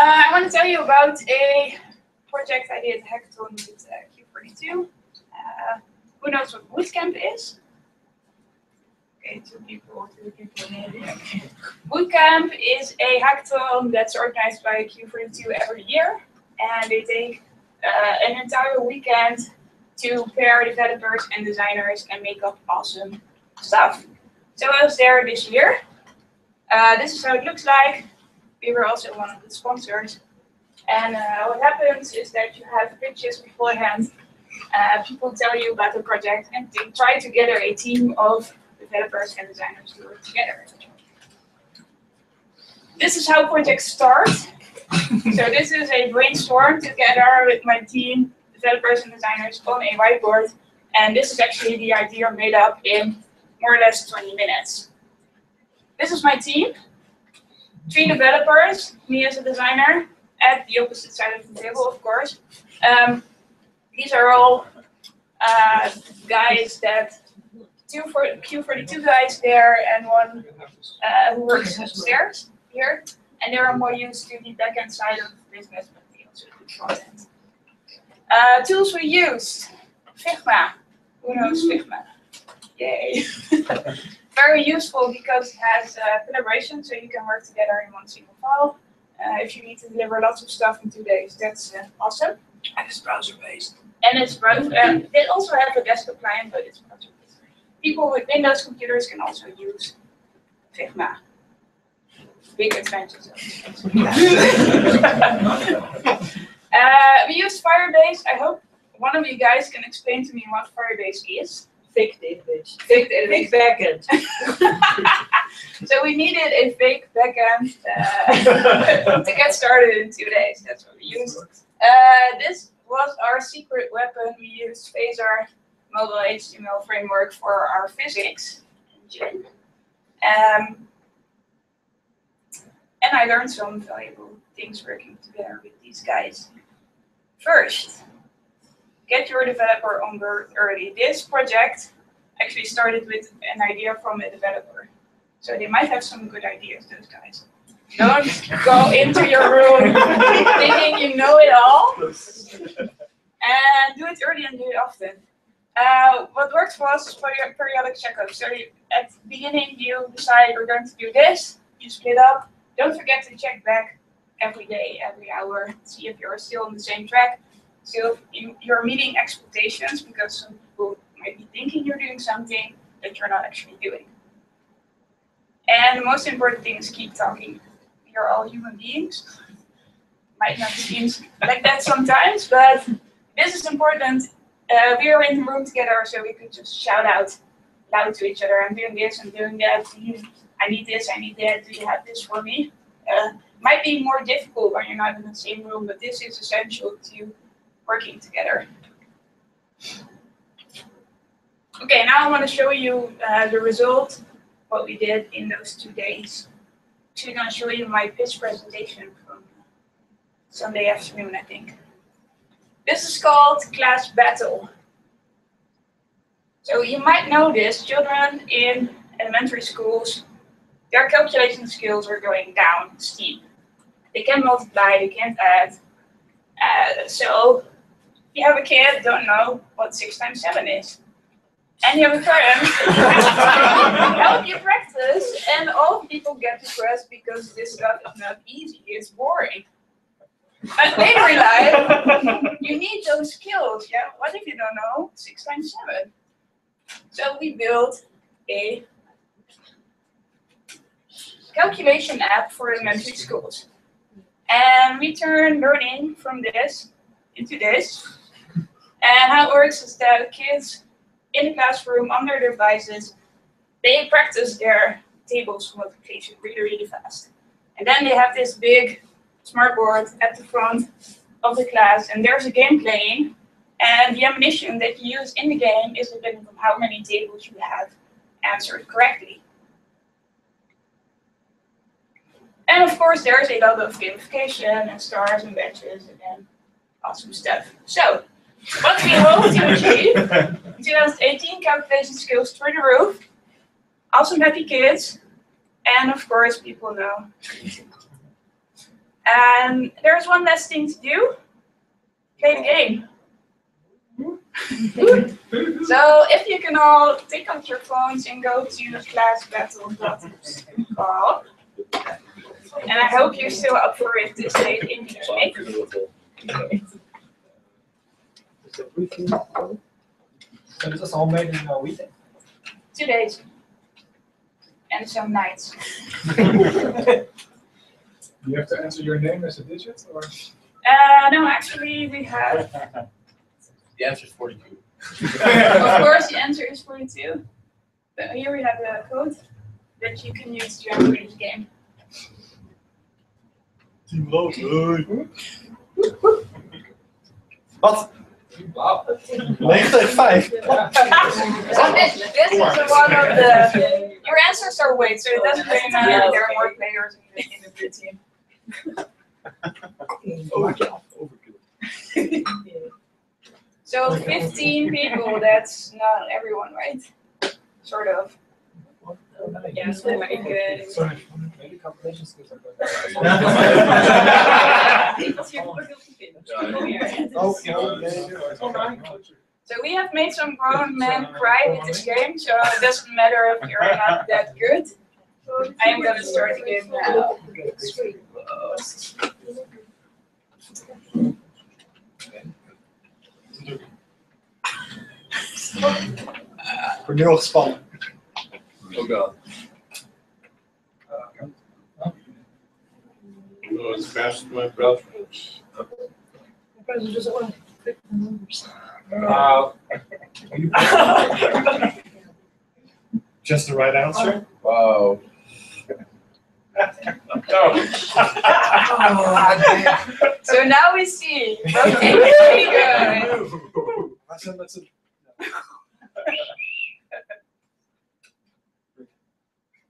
I want to tell you about a project I did hackathon with Q42. Who knows what Woot camp is? Okay, two people maybe. Woot camp is a hackathon that's organized by Q42 every year, and they take an entire weekend to pair developers and designers and make up awesome stuff. So I was there this year. This is how it looks like. We were also one of the sponsors. And what happens is that you have pitches beforehand. People tell you about the project and they try to gather a team of developers and designers to work together. This is how projects start. So this is a brainstorm together with my team, developers and designers on a whiteboard. And this is actually the idea made up in more or less 20 minutes. This is my team. 3 developers, me as a designer, at the opposite side of the table, of course. These are all guys that, 2 Q42 guys there and one who works upstairs here. And they are more used to the back-end side of the business, but they also do front-end. Tools we used, Figma. Who knows Figma? Yay. Very useful because it has collaboration, so you can work together in one single file. If you need to deliver lots of stuff in 2 days, that's awesome. And it's browser-based. And it's browser. They also have a desktop client, but it's browser-based. People with Windows computers can also use Figma. Big advantage. We used Firebase. I hope one of you guys can explain to me what Firebase is. Fake database. Fake backend. So we needed a fake backend to get started in 2 days. That's what we used. This was our secret weapon. We used Phaser mobile HTML framework for our physics engine. And I learned some valuable things working together with these guys. First, get your developer on board early. This project actually started with an idea from a developer. So they might have some good ideas, those guys. Don't go into your room thinking you know it all. And do it early and do it often. What worked was for your periodic checkup. So at the beginning you decide we're going to do this, you split up. Don't forget to check back every day, every hour, see if you're still on the same track. So you're meeting expectations because some people might be thinking you're doing something that you're not actually doing. And the most important thing is keep talking. We are all human beings. Might not seem like that sometimes, but this is important. We are in the room together, so we could just shout out loud to each other. I'm doing this, I'm doing that. I need this, I need that. Do you have this for me? Might be more difficult when you're not in the same room, but this is essential to working together. Okay, now I want to show you the result, what we did in those 2 days. Actually, I'm going to show you my pitch presentation from Sunday afternoon, I think. This is called Classbattle. So you might know this, children in elementary schools, their calculation skills are going down steep. They can multiply, they can't add. So if you have a kid, don't know what 6 times 7 is. And you have a parent, help you practice, and all people get depressed because this stuff is not easy, it's boring. But later in life, you need those skills, yeah? What if you don't know 6 times 7? So we built a calculation app for elementary schools. And we turn learning from this into this. And how it works is that kids in the classroom on their devices, they practice their tables multiplication really, really fast. And then they have this big smart board at the front of the class, and there's a game playing. And the ammunition that you use in the game is dependent on how many tables you have answered correctly. And of course, there's a lot of gamification and stars and badges and awesome stuff. So, what we hope to achieve in 2018, calculation skills through the roof, awesome happy kids, and of course, people know. And there's one last thing to do. Play the game. So if you can all take out your phones and go to classbattle.com. And I hope you're still up for it this late in the evening. So this is all made in a week? 2 days. And some nights. You have to answer your name as a digit, or? No, actually we have, The answer is 42. of course the answer is 42. But here we have a code that you can use to enter this game. Team Lood. Wat? Wow. 9 tegen 5. So this is one of the, your answers are weight, so it doesn't really matter if there are more players in the blue team. So 15 people, that's not everyone, right? Sort of. Yeah, so very good. Sorry, maybe calculation skills are good. So we have made some grown men cry with this game, so it doesn't matter if you're not that good. I am gonna start the game now. Ik word nu al gespannen. Oh god. Oh, it's fast my browser. Just the right answer? Wow. So now we see. Okay, pretty good.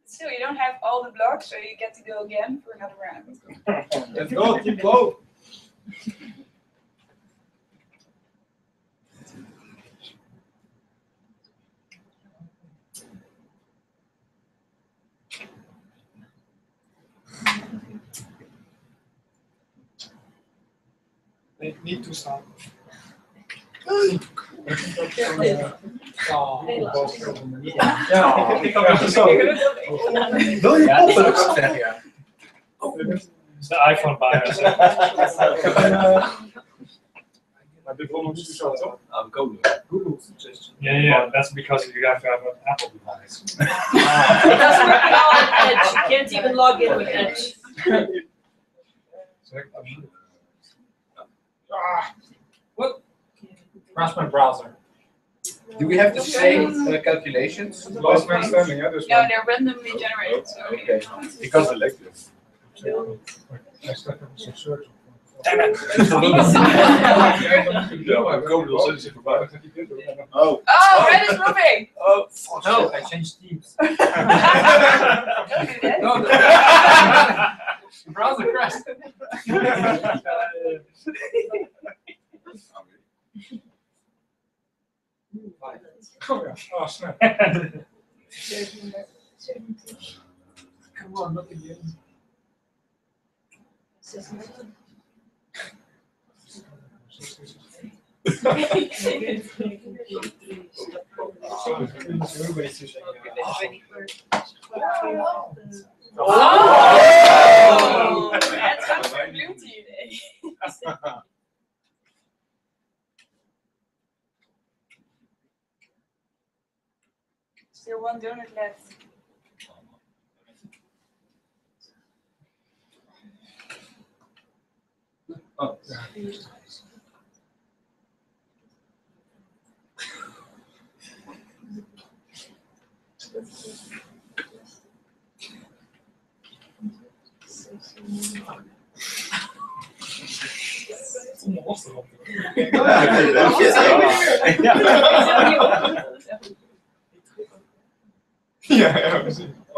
Still, you don't have all the blocks, so you get to go again for another round. Let's go, Team Lood. Niet toestaan. Ja, ik kan het zo. Wil je poppen? Ja. Dat is de iPhone bijna. Maar dit wil ons dus toch? I'm going. Google suggestion. Yeah, that's because you have to have an Apple device. It doesn't work at all with Edge. You can't even log in with Edge. What? Crash my browser. Do we have the same calculations? Last man standing, yeah? Dus No, they're randomly generated. So Okay. Because elective. I stuck up some search. Damn it! No, I'm going to send it voorbij. Oh, red is moving! Oh, No, I changed teams. Don't do that. No, the browser crashed. Oh yeah, oh snap. Come on, not again. Everybody's Suzanne. Oh! That's not for blue tea day. Still one donut left. Oh. Ja, precies.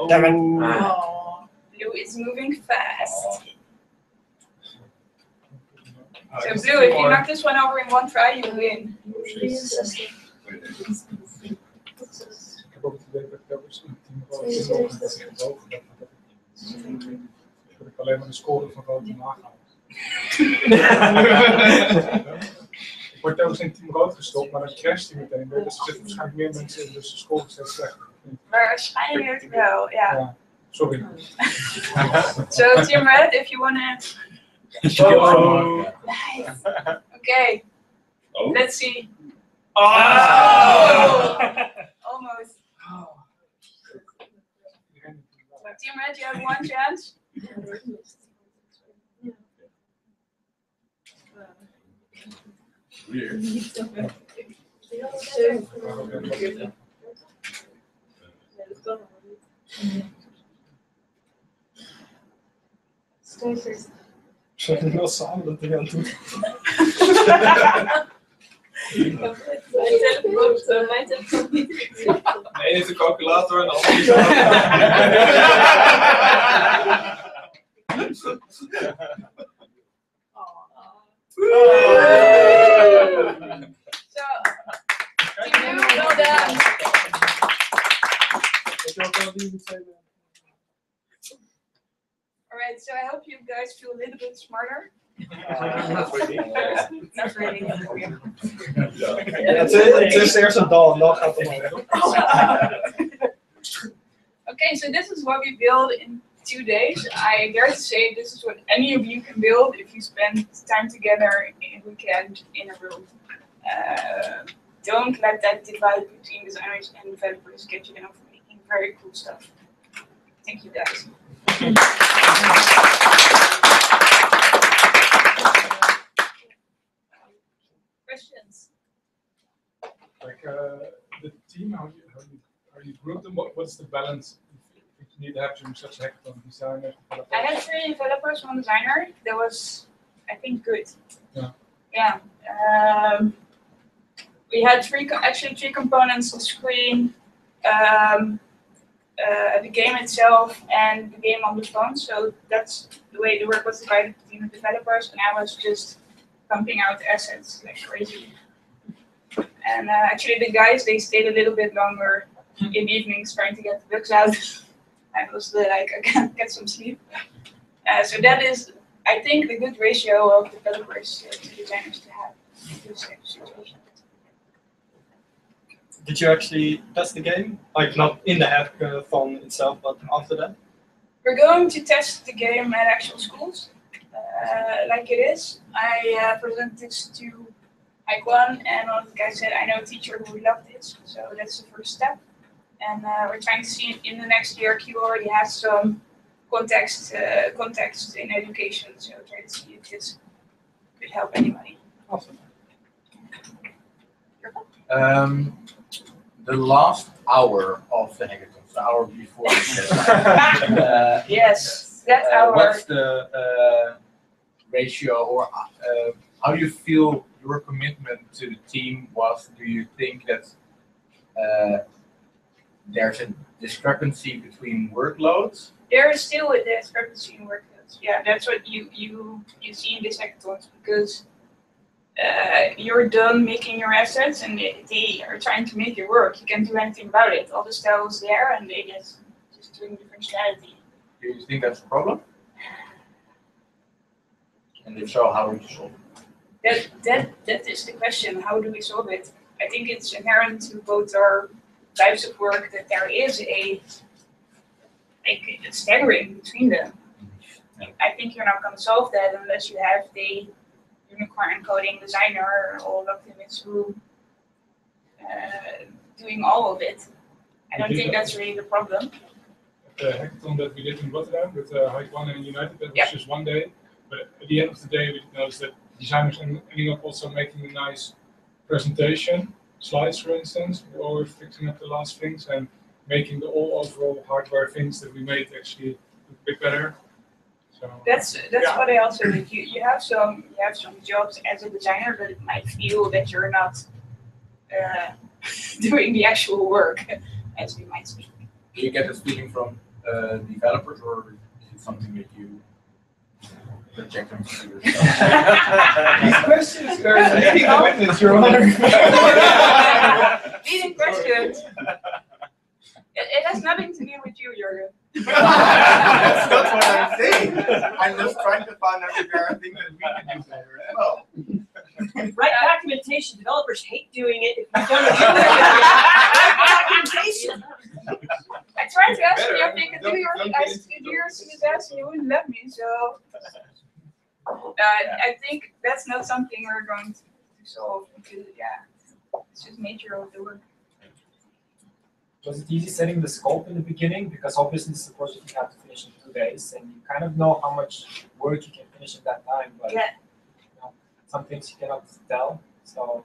Damn it. Oh, blue is moving fast. So blue, if you knock this one over in one try, you win. ik alleen maar de score van rood en nagaan. Ik word telkens in team rood gestopt, maar dan crasht hij meteen. Dus er zitten waarschijnlijk meer mensen in, dus de score is steeds slechter. Waarschijnlijk wel, ja. Ja, sorry. So Team Red, if you wanna. Oh. Nice. Okay. Oh. Let's see. Oh. Almost. Team Red, you have one chance. Weird. Ze zijn wel samen dat hij aan het doen. Mijn telefoon niet. De ene heeft een calculator en de andere is So, Team Blue, well done. Alright, so I hope you guys feel a little bit smarter. Not really. Het is eerst een dal en dan gaat het omhoog. Okay, so this is what we build in 2 days. I dare to say this is what any of you can build if you spend time together in a weekend in a room. Don't let that divide between designers and developers get you down from making very cool stuff. Thank you guys. Questions? Like the team, how you group them? What's the balance if you need to have such a hackathon designer? I had 3 developers, 1 designer. That was, I think, good. Yeah. Yeah. We had 3 components: the screen, the game itself, and the game on the phone. So that's the way the work was divided between the developers, and I was just pumping out assets like crazy. And actually, the guys, they stayed a little bit longer in the evenings trying to get the bugs out. I was like, I can't get some sleep. So that is, I think, the good ratio of developers to designers to have in this type of situation. Did you actually test the game? Like not in the hackathon itself, but after that? We're going to test the game at actual schools, like it is. I presented this to Hike One, and one of the guys said, I know a teacher who would love this, so that's the first step. And we're trying to see in the next year, Q already has some context in education, so try to see if this could help anybody. Awesome. The last hour of the hackathon, the hour before the Yes, that hour. what's the ratio, or how do you feel your commitment to the team was? Do you think that there's a discrepancy between workloads? There is still a discrepancy in workloads. Yeah, that's what you see in this hackathons, because you're done making your assets and they are trying to make it work. You can't do anything about it. All the style is there and they just doing the functionality. Do you think that's a problem? And if so, how would you solve it? That is the question. How do we solve it? I think it's inherent to both our types of work that there is a staggering between them. I think you're not going to solve that unless you have the unicorn coding designer or optimists who doing all of it. I don't think that's really the problem. The hackathon that we did in Rotterdam with Hike One and United, that was just 1 day. But at the end of the day, we noticed that designers ending up also making a nice presentation, slides for instance, or fixing up the last things and making the overall hardware things that we made actually look a bit better. So, that's what I also did. You have some jobs as a designer, but it might feel that you're not doing the actual work as we might speak. Do you get this feeling from developers, or is it something that you project onto yourself? These questions are leading witness, Your Honor. Leading questions. It has nothing to do with you, Jurgen. That's not what I'm saying. I'm just trying to find out if there are things that we can do better as well. Write documentation. Developers hate doing it. If you don't do it, documentation. I tried to ask Better, you if you could do your don't get into Suzanne, and you wouldn't let me, so. I think that's not something we're going to solve because, yeah, it's just nature of the work. Was it easy setting the scope in the beginning? Because obviously this is a project you have to finish in 2 days, and you kind of know how much work you can finish in that time, but Yeah. you know, some things you cannot tell. So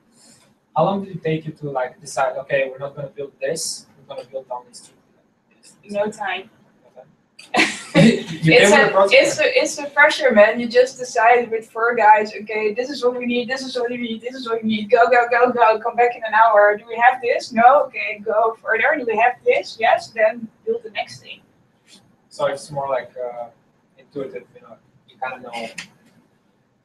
how long did it take you to like decide, okay, we're not going to build this, we're going to build down this street? No time. It's It's a pressure, man. You just decide with 4 guys, okay, this is what we need, this is what we need, this is what we need. Go, go, go, go. Come back in an hour. Do we have this? No. Okay, go further. Do we have this? Yes. Then build the next thing. So it's more like intuitive, you know, you kind of know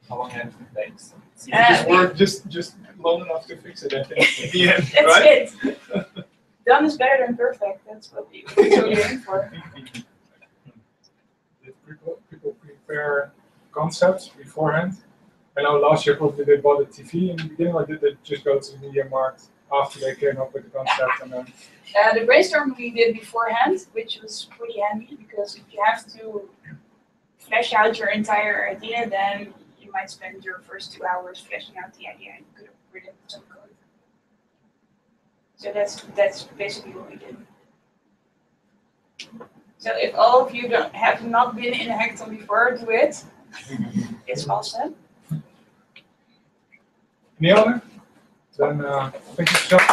how long everything takes. Just work just long enough to fix it, I think, in the end, That's right? it. Done is better than perfect. That's what we aim for. Did people prepare concepts beforehand? I know last year probably they bought a TV in the beginning, or did they just go to the media market after they came up with the concept and then? The brainstorming we did beforehand, which was pretty handy because if you have to flesh out your entire idea, then you might spend your first 2 hours fleshing out the idea and you could have written some code. So that's basically what we did. So if all of you have not been in a hackathon before, do it. It's awesome. Any other? Then thank you so much.